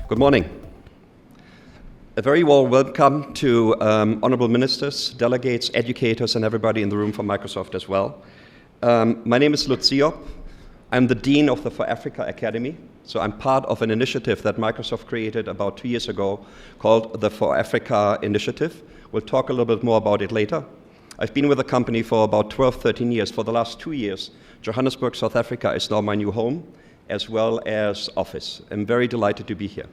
Good morning. A very warm welcome to honorable ministers, delegates, educators, and everybody in the room from Microsoft as well. My name is Lutz. I'm the Dean of the For Africa Academy. So I'm part of an initiative that Microsoft created about 2 years ago called the For Africa Initiative. We'll talk a little bit more about it later. I've been with the company for about 12, 13 years. For the last 2 years, Johannesburg, South Africa is now my new home, as well as office. I'm very delighted to be here.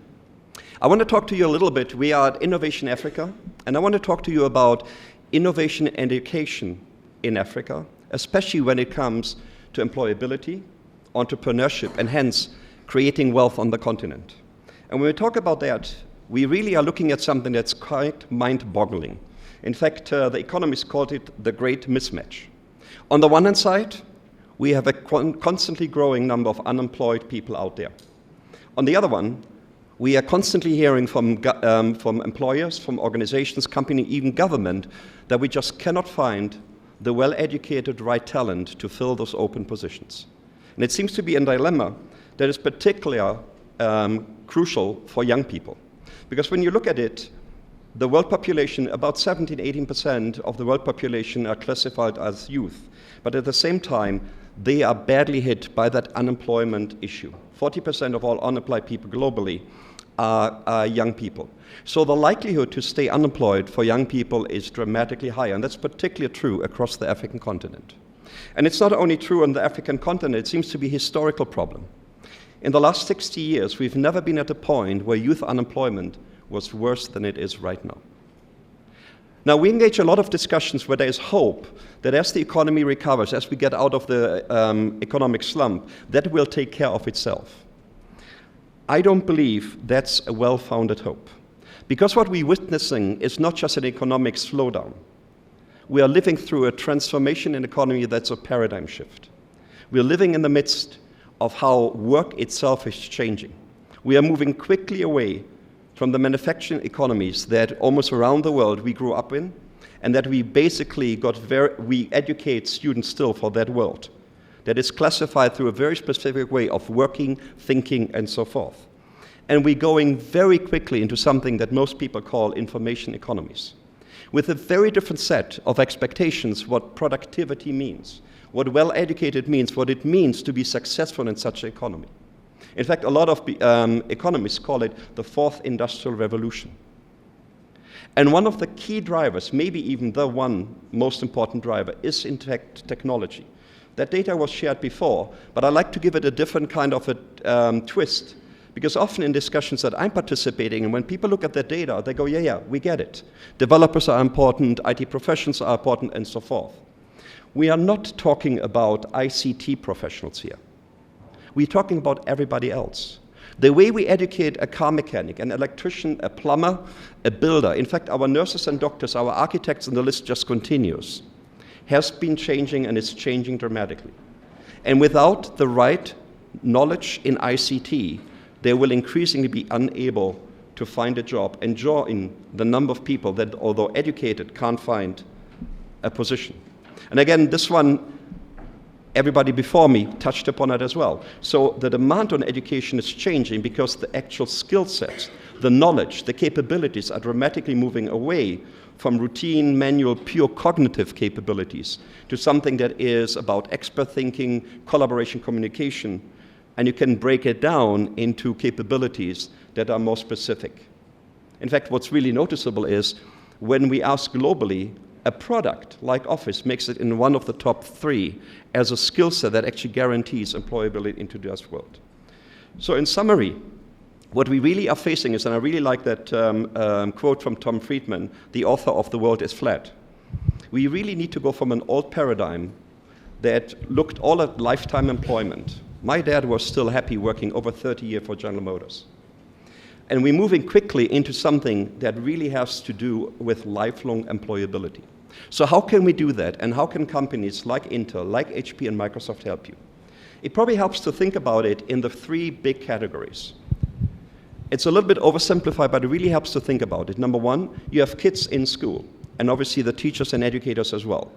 I want to talk to you a little bit. We are at Innovation Africa, and I want to talk to you about innovation and education in Africa, especially when it comes to employability, entrepreneurship, and hence creating wealth on the continent. And when we talk about that, we really are looking at something that's quite mind-boggling. In fact, the economists called it the great mismatch. On the one hand side, we have a constantly growing number of unemployed people out there. On the other one, we are constantly hearing from employers, from organizations, companies, even government, that we just cannot find the well-educated right talent to fill those open positions. And it seems to be a dilemma that is particularly crucial for young people. Because when you look at it, the world population, about 17-18% of the world population are classified as youth. But at the same time, they are badly hit by that unemployment issue. 40% of all unemployed people globally are young people. So the likelihood to stay unemployed for young people is dramatically higher, and that's particularly true across the African continent. And it's not only true on the African continent, it seems to be a historical problem. In the last 60 years, we've never been at a point where youth unemployment was worse than it is right now. Now, we engage a lot of discussions where there is hope that as the economy recovers, as we get out of the economic slump, that will take care of itself. I don't believe that's a well-founded hope. Because what we're witnessing is not just an economic slowdown. We are living through a transformation in the economy that's a paradigm shift. We're living in the midst of how work itself is changing. We are moving quickly away from the manufacturing economies that almost around the world we grew up in, and that we basically we educate students still for that world that is classified through a very specific way of working, thinking, and so forth. And we're going very quickly into something that most people call information economies, with a very different set of expectations what productivity means, what well-educated means, what it means to be successful in such an economy. In fact, a lot of economists call it the fourth industrial revolution. And one of the key drivers, maybe even the one most important driver, is in fact technology. That data was shared before, but I like to give it a different kind of a twist, because often in discussions that I'm participating in, when people look at the data, they go, yeah, we get it. Developers are important, IT professionals are important, and so forth. We are not talking about ICT professionals here. We're talking about everybody else. The way we educate a car mechanic, an electrician, a plumber, a builder, in fact, our nurses and doctors, our architects, and the list just continues, has been changing and is changing dramatically. And without the right knowledge in ICT, they will increasingly be unable to find a job and join the number of people that, although educated, can't find a position. And again, this one, everybody before me touched upon it as well. So the demand on education is changing because the actual skill sets, the knowledge, the capabilities are dramatically moving away from routine, manual, pure cognitive capabilities to something that is about expert thinking, collaboration, communication, and you can break it down into capabilities that are more specific. In fact, what's really noticeable is when we ask globally, a product like Office makes it in one of the top 3 as a skill set that actually guarantees employability in today's world. So in summary, what we really are facing is, and I really like that quote from Tom Friedman, the author of The World is Flat. We really need to go from an old paradigm that looked all at lifetime employment. My dad was still happy working over 30 years for General Motors. And we're moving quickly into something that really has to do with lifelong employability. So how can we do that? And how can companies like Intel, like HP and Microsoft help you? It probably helps to think about it in the 3 big categories. It's a little bit oversimplified, but it really helps to think about it. Number 1, you have kids in school, and obviously the teachers and educators as well.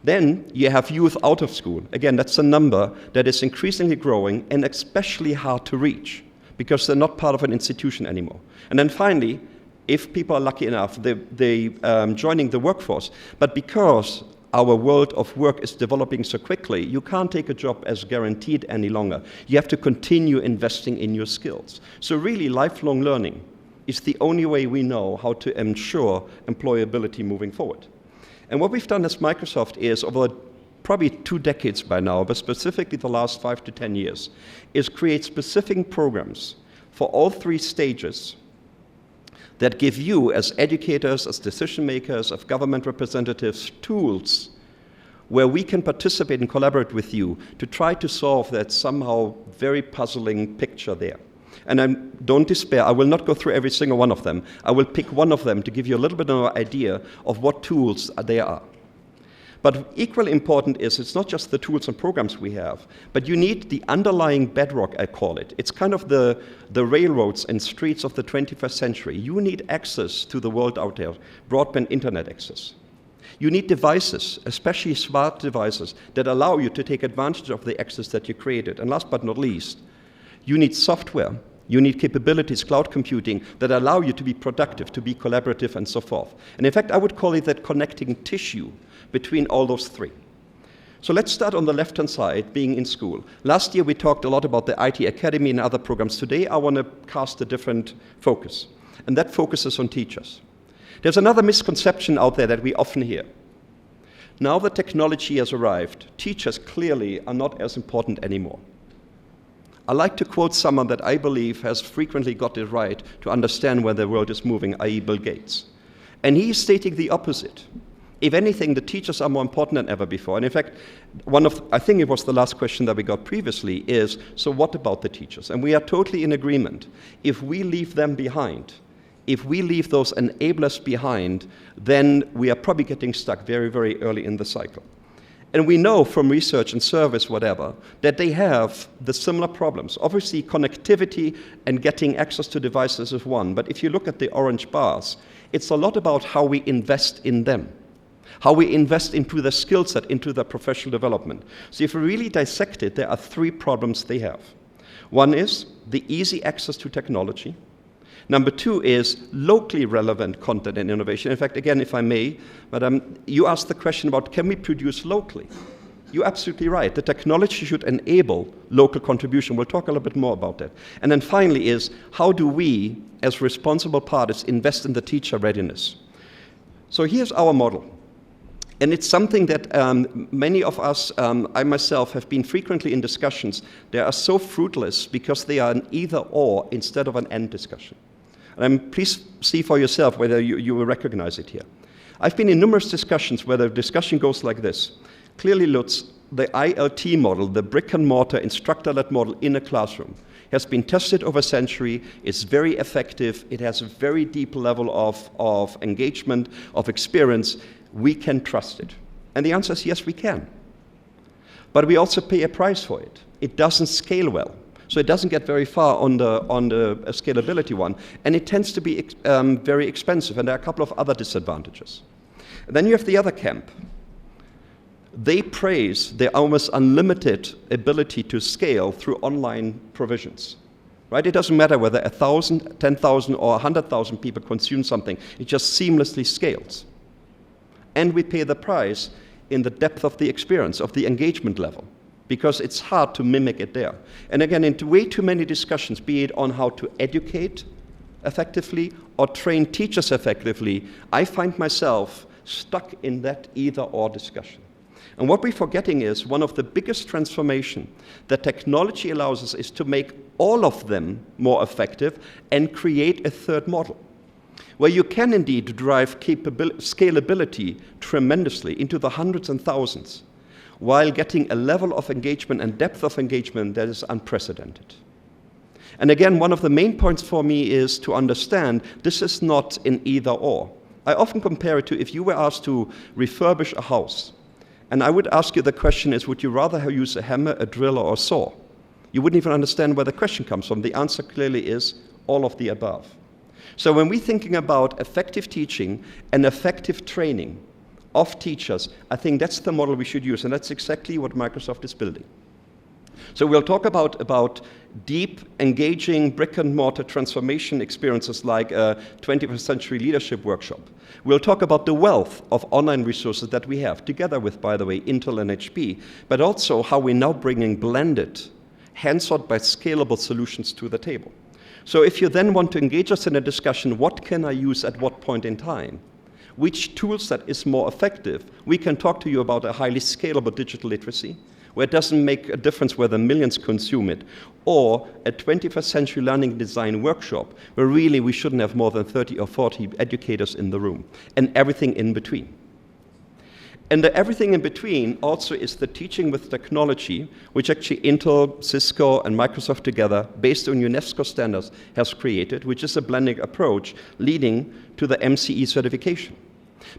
Then you have youth out of school. Again, that's a number that is increasingly growing and especially hard to reach. because they're not part of an institution anymore. And then finally, if people are lucky enough, they joining the workforce, but because our world of work is developing so quickly, you can't take a job as guaranteed any longer. You have to continue investing in your skills. So really, lifelong learning is the only way we know how to ensure employability moving forward. And what we've done as Microsoft is, over probably 2 decades by now, but specifically the last 5 to 10 years, is create specific programs for all 3 stages that give you, as educators, as decision makers, as government representatives, tools where we can participate and collaborate with you to try to solve that somehow very puzzling picture there. And don't despair, I will not go through every single one of them. I will pick one of them to give you a little bit of an idea of what tools there are. But equally important is it's not just the tools and programs we have, but you need the underlying bedrock, I call it. It's kind of the railroads and streets of the 21st century. You need access to the world out there, broadband internet access. You need devices, especially smart devices, that allow you to take advantage of the access that you created. And last but not least, you need software. You need capabilities, cloud computing, that allow you to be productive, to be collaborative, and so forth. And in fact, I would call it that connecting tissue between all those 3. So let's start on the left-hand side, being in school. Last year, we talked a lot about the IT Academy and other programs. Today, I want to cast a different focus, and that focuses on teachers. There's another misconception out there that we often hear. Now that technology has arrived, teachers clearly are not as important anymore. I like to quote someone that I believe has frequently got it right to understand where the world is moving, i.e. Bill Gates. And he's stating the opposite. If anything, the teachers are more important than ever before. And in fact, I think it was the last question that we got previously is, so what about the teachers? And we are totally in agreement. If we leave them behind, if we leave those enablers behind, then we are probably getting stuck very, very early in the cycle. And we know from research and service, whatever, that they have the similar problems. Obviously, connectivity and getting access to devices is one, but if you look at the orange bars, it's a lot about how we invest in them, how we invest into their skill set, into their professional development. So if we really dissect it, there are 3 problems they have. One is the easy access to technology. Number 2 is locally relevant content and innovation. In fact, again, if I may, Madam, you asked the question about can we produce locally? You're absolutely right. The technology should enable local contribution. We'll talk a little bit more about that. And then finally is how do we, as responsible parties, invest in the teacher readiness? So here's our model. And it's something that many of us, I myself, have been frequently in discussions. They are so fruitless because they are an either-or instead of an and discussion. And please see for yourself whether you will recognize it here. I've been in numerous discussions where the discussion goes like this. Clearly, Lutz, the ILT model, the brick-and-mortar instructor-led model in a classroom, has been tested over a century, it's very effective, it has a very deep level of engagement, of experience. We can trust it. And the answer is yes, we can. But we also pay a price for it. It doesn't scale well. So it doesn't get very far on the scalability one, and it tends to be very expensive, and there are a couple of other disadvantages. And then you have the other camp. They praise their almost unlimited ability to scale through online provisions. Right? It doesn't matter whether 1,000, 10,000, or 100,000 people consume something. It just seamlessly scales. And we pay the price in the depth of the experience, of the engagement level, because it's hard to mimic it there. And again, in way too many discussions, be it on how to educate effectively or train teachers effectively, I find myself stuck in that either-or discussion. And what we're forgetting is one of the biggest transformation that technology allows us is to make all of them more effective and create a third model, where you can indeed drive scalability tremendously into the hundreds and thousands, while getting a level of engagement and depth of engagement that is unprecedented. And again, one of the main points for me is to understand this is not an either-or. I often compare it to if you were asked to refurbish a house, and I would ask you the question is, would you rather use a hammer, a drill, or a saw? You wouldn't even understand where the question comes from. The answer clearly is all of the above. So when we're thinking about effective teaching and effective training of teachers, I think that's the model we should use, and that's exactly what Microsoft is building. So we'll talk about deep, engaging brick-and-mortar transformation experiences like a 21st Century Leadership Workshop. We'll talk about the wealth of online resources that we have, together with, by the way, Intel and HP, but also how we're now bringing blended, hands-on by scalable solutions to the table. So if you then want to engage us in a discussion, what can I use at what point in time? Which tool set is more effective? We can talk to you about a highly scalable digital literacy, where it doesn't make a difference whether millions consume it, or a 21st century learning design workshop, where really we shouldn't have more than 30 or 40 educators in the room, and everything in between. And the everything in between also is the teaching with technology, which actually Intel, Cisco, and Microsoft together, based on UNESCO standards, has created, which is a blending approach leading to the MCE certification.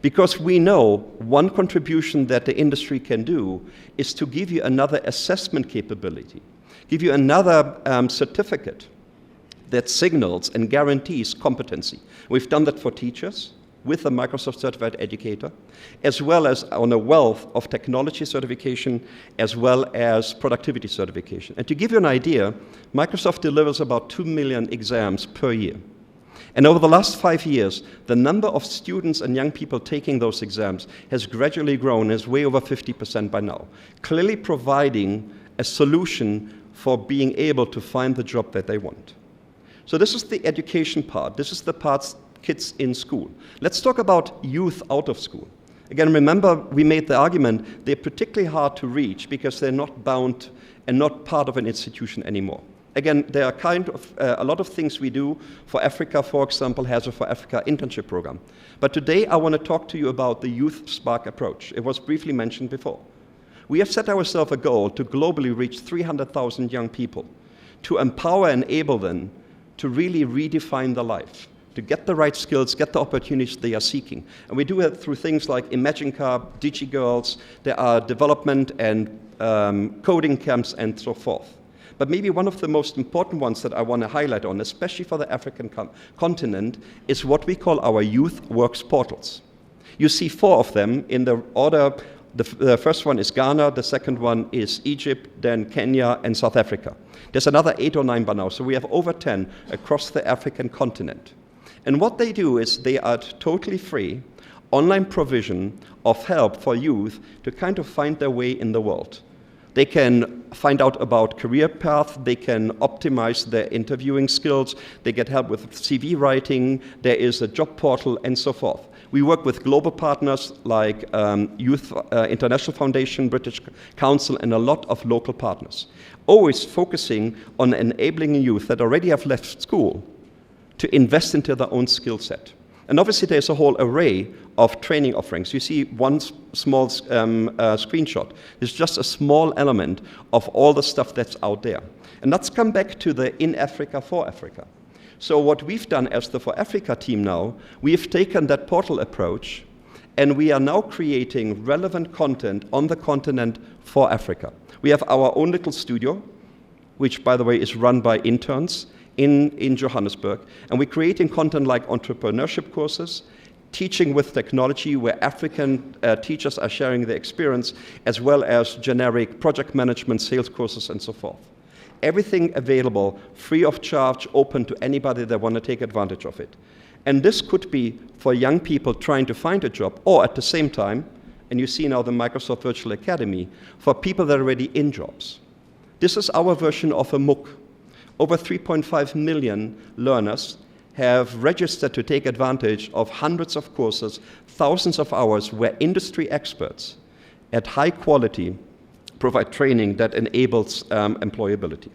Because we know one contribution that the industry can do is to give you another assessment capability, give you another certificate that signals and guarantees competency. We've done that for teachers with a Microsoft Certified Educator, as well as on a wealth of technology certification, as well as productivity certification. And to give you an idea, Microsoft delivers about 2 million exams per year. And over the last 5 years, the number of students and young people taking those exams has gradually grown, is way over 50% by now, clearly providing a solution for being able to find the job that they want. So this is the education part. This is the part kids in school. Let's talk about youth out of school. Again, remember, we made the argument they're particularly hard to reach because they're not bound and not part of an institution anymore. Again, there are a lot of things we do. For Africa, for example, has a For Africa internship program. But today I want to talk to you about the Youth Spark approach. It was briefly mentioned before. We have set ourselves a goal to globally reach 300,000 young people, to empower and enable them to really redefine their life, to get the right skills, get the opportunities they are seeking. And we do it through things like Imagine Cup, DigiGirls, there are development and coding camps and so forth. But maybe one of the most important ones that I want to highlight on, especially for the African continent, is what we call our Youth Works portals. You see 4 of them in the order. The first one is Ghana, the second one is Egypt, then Kenya, and South Africa. There's another 8 or 9 by now, so we have over 10 across the African continent. And what they do is they are totally free online provision of help for youth to kind of find their way in the world. They can find out about career path, they can optimize their interviewing skills, they get help with CV writing, there is a job portal, and so forth. We work with global partners like Youth International Foundation, British Council, and a lot of local partners, always focusing on enabling youth that already have left school to invest into their own skill set. And obviously there's a whole array of training offerings. You see one small screenshot. It's just a small element of all the stuff that's out there. And let's come back to the In Africa, for Africa. So what we've done as the For Africa team now, we have taken that portal approach, and we are now creating relevant content on the continent for Africa. We have our own little studio, which, by the way, is run by interns in Johannesburg, and we're creating content like entrepreneurship courses, teaching with technology, where African teachers are sharing their experience, as well as generic project management, sales courses, and so forth. Everything available, free of charge, open to anybody that want to take advantage of it. And this could be for young people trying to find a job, or at the same time, and you see now the Microsoft Virtual Academy, for people that are already in jobs. This is our version of a MOOC. Over 3.5 million learners have registered to take advantage of hundreds of courses, thousands of hours, where industry experts at high quality provide training that enables employability.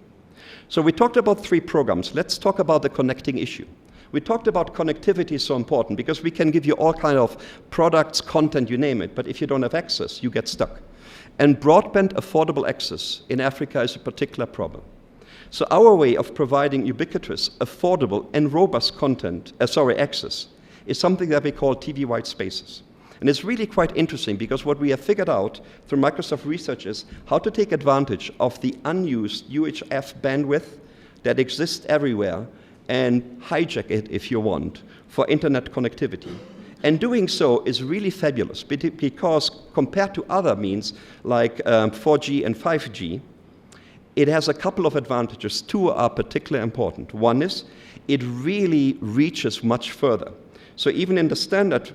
So we talked about 3 programs. Let's talk about the connecting issue. We talked about connectivity is so important because we can give you all kind of products, content, you name it, but if you don't have access, you get stuck. And broadband affordable access in Africa is a particular problem. So our way of providing ubiquitous, affordable, and robust access is something that we call TV white spaces. And it's really quite interesting because what we have figured out through Microsoft research is how to take advantage of the unused UHF bandwidth that exists everywhere and hijack it, if you want, for internet connectivity. And doing so is really fabulous because compared to other means like 4G and 5G, It has a couple of advantages. Two are particularly important. One is it really reaches much further. So even in the standard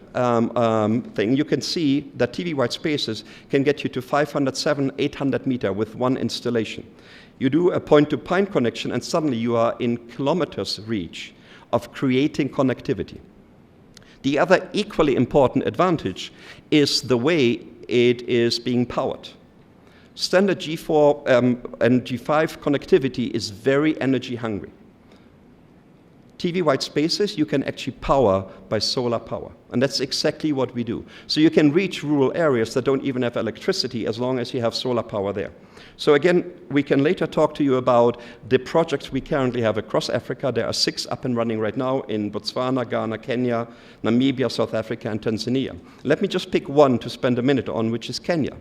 thing, you can see that TV white spaces can get you to 500, 700, 800 meter with one installation. You do a point-to-point connection, and suddenly you are in kilometers reach of creating connectivity. The other equally important advantage is the way it is being powered. Standard G4 and G5 connectivity is very energy hungry. TV white spaces you can actually power by solar power, and that's exactly what we do. So you can reach rural areas that don't even have electricity as long as you have solar power there. So again, we can later talk to you about the projects we currently have across Africa. There are 6 up and running right now in Botswana, Ghana, Kenya, Namibia, South Africa, and Tanzania. Let me just pick one to spend a minute on, which is Kenya.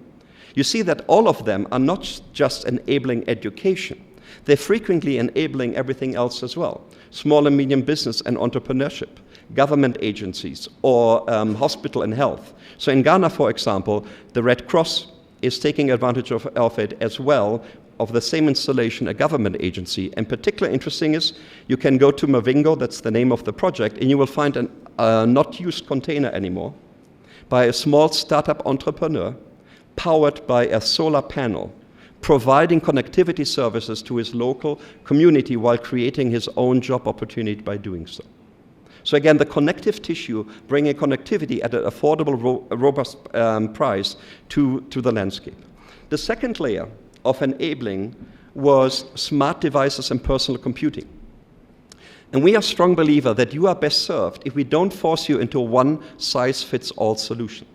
You see that all of them are not just enabling education. They're frequently enabling everything else as well. Small and medium business and entrepreneurship, government agencies, or hospital and health. So in Ghana, for example, the Red Cross is taking advantage of it as well, of the same installation, a government agency. And particularly interesting is you can go to Mavingo, that's the name of the project, and you will find a not used container anymore by a small startup entrepreneur powered by a solar panel, providing connectivity services to his local community while creating his own job opportunity by doing so. So again, the connective tissue bringing connectivity at an affordable, robust price to the landscape. The second layer of enabling was smart devices and personal computing. And we are a strong believer that you are best served if we don't force you into a one-size-fits-all solution.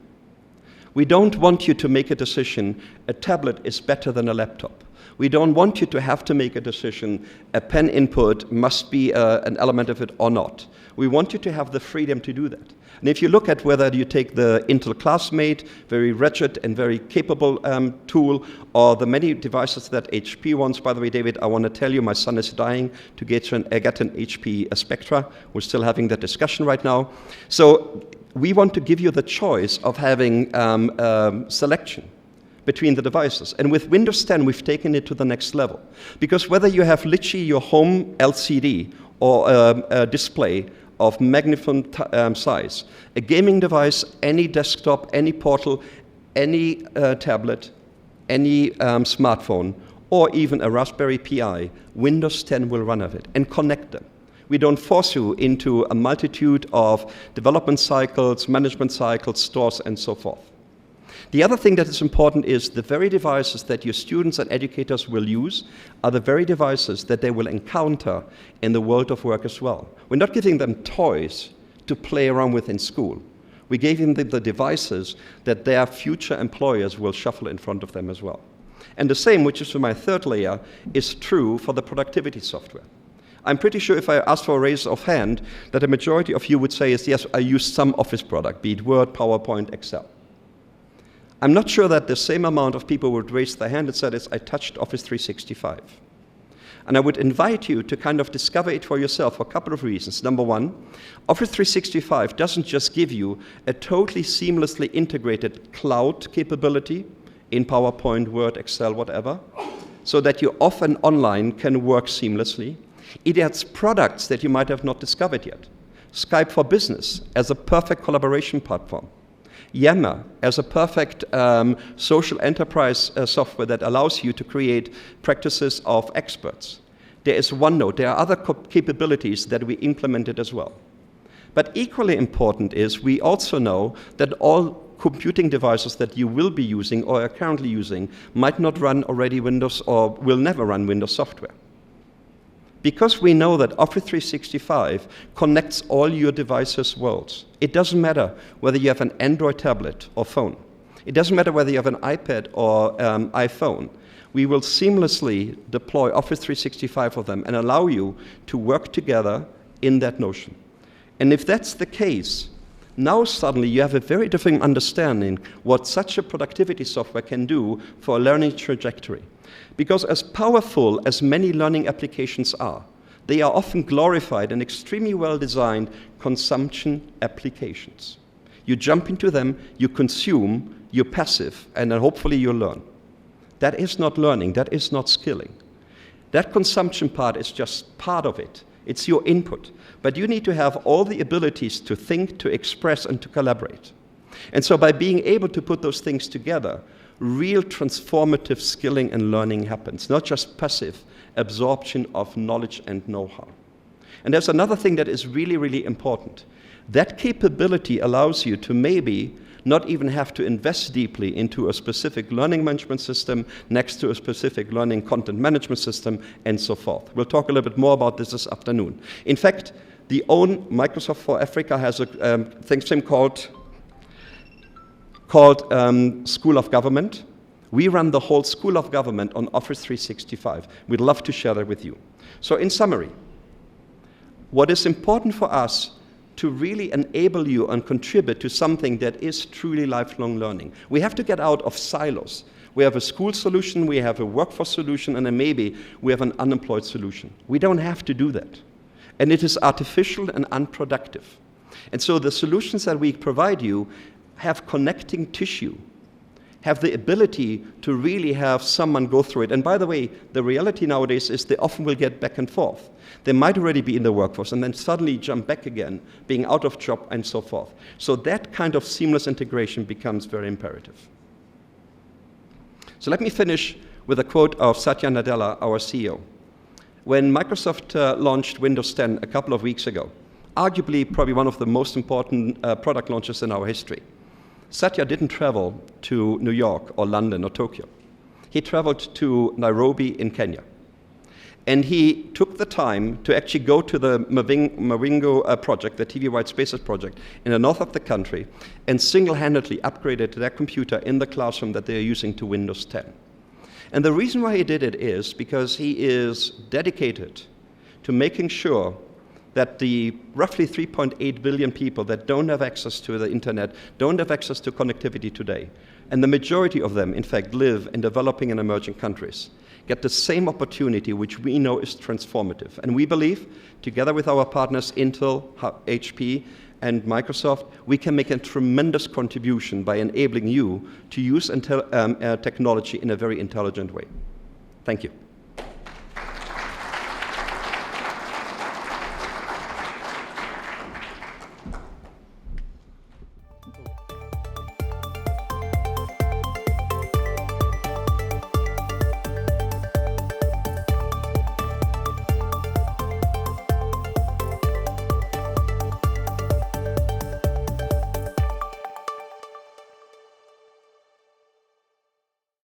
We don't want you to make a decision, a tablet is better than a laptop. We don't want you to have to make a decision, a pen input must be an element of it or not. We want you to have the freedom to do that. And if you look at whether you take the Intel Classmate, very rigid and very capable tool, or the many devices that HP wants. By the way, David, I want to tell you my son is dying to get an HP Spectra. We're still having that discussion right now. So we want to give you the choice of having selection between the devices. And with Windows 10, we've taken it to the next level. Because whether you have literally your home LCD or a display of magnificent size, a gaming device, any desktop, any portal, any tablet, any smartphone, or even a Raspberry Pi, Windows 10 will run of it and connect them. We don't force you into a multitude of development cycles, management cycles, stores, and so forth. The other thing that is important is the very devices that your students and educators will use are the very devices that they will encounter in the world of work as well. We're not giving them toys to play around with in school. We gave them the devices that their future employers will shuffle in front of them as well. And the same, which is my third layer, is true for the productivity software. I'm pretty sure if I asked for a raise of hand, that a majority of you would say, yes, I use some Office product, be it Word, PowerPoint, Excel. I'm not sure that the same amount of people would raise their hand and say, I touched Office 365. And I would invite you to kind of discover it for yourself for a couple of reasons. Number one, Office 365 doesn't just give you a totally seamlessly integrated cloud capability in PowerPoint, Word, Excel, whatever, so that you off and online can work seamlessly. It adds products that you might have not discovered yet. Skype for Business as a perfect collaboration platform. Yammer as a perfect social enterprise software that allows you to create practices of experts. There is OneNote. There are other capabilities that we implemented as well. But equally important is we also know that all computing devices that you will be using or are currently using might not run already Windows or will never run Windows software. Because we know that Office 365 connects all your devices' worlds. It doesn't matter whether you have an Android tablet or phone. It doesn't matter whether you have an iPad or iPhone. We will seamlessly deploy Office 365 for them and allow you to work together in that notion. And if that's the case, now suddenly you have a very different understanding what such a productivity software can do for a learning trajectory. Because as powerful as many learning applications are, they are often glorified and extremely well-designed consumption applications. You jump into them, you consume, you're passive, and then hopefully you learn. That is not learning, that is not skilling. That consumption part is just part of it. It's your input. But you need to have all the abilities to think, to express, and to collaborate. And so by being able to put those things together, real transformative skilling and learning happens, not just passive absorption of knowledge and know-how. And there's another thing that is really, really important. That capability allows you to maybe not even have to invest deeply into a specific learning management system next to a specific learning content management system, and so forth. We'll talk a little bit more about this afternoon. In fact, the own Microsoft for Africa has a thing called School of Government. We run the whole School of Government on Office 365. We'd love to share that with you. So in summary, what is important for us to really enable you and contribute to something that is truly lifelong learning. We have to get out of silos. We have a school solution, we have a workforce solution, and then maybe we have an unemployed solution. We don't have to do that. And it is artificial and unproductive. And so the solutions that we provide you have connecting tissue, have the ability to really have someone go through it. And by the way, the reality nowadays is they often will get back and forth. They might already be in the workforce and then suddenly jump back again, being out of job and so forth. So that kind of seamless integration becomes very imperative. So let me finish with a quote of Satya Nadella, our CEO. When Microsoft launched Windows 10 a couple of weeks ago, arguably probably one of the most important product launches in our history, Satya didn't travel to New York or London or Tokyo. He traveled to Nairobi in Kenya. And he took the time to actually go to the Mawingu project, the TV White Spaces project, in the north of the country, and single-handedly upgraded their computer in the classroom that they are using to Windows 10. And the reason why he did it is because he is dedicated to making sure that the roughly 3.8 billion people that don't have access to the internet, don't have access to connectivity today, and the majority of them, in fact, live in developing and emerging countries, get the same opportunity, which we know is transformative. And we believe, together with our partners Intel, HP, and Microsoft, we can make a tremendous contribution by enabling you to use technology in a very intelligent way. Thank you.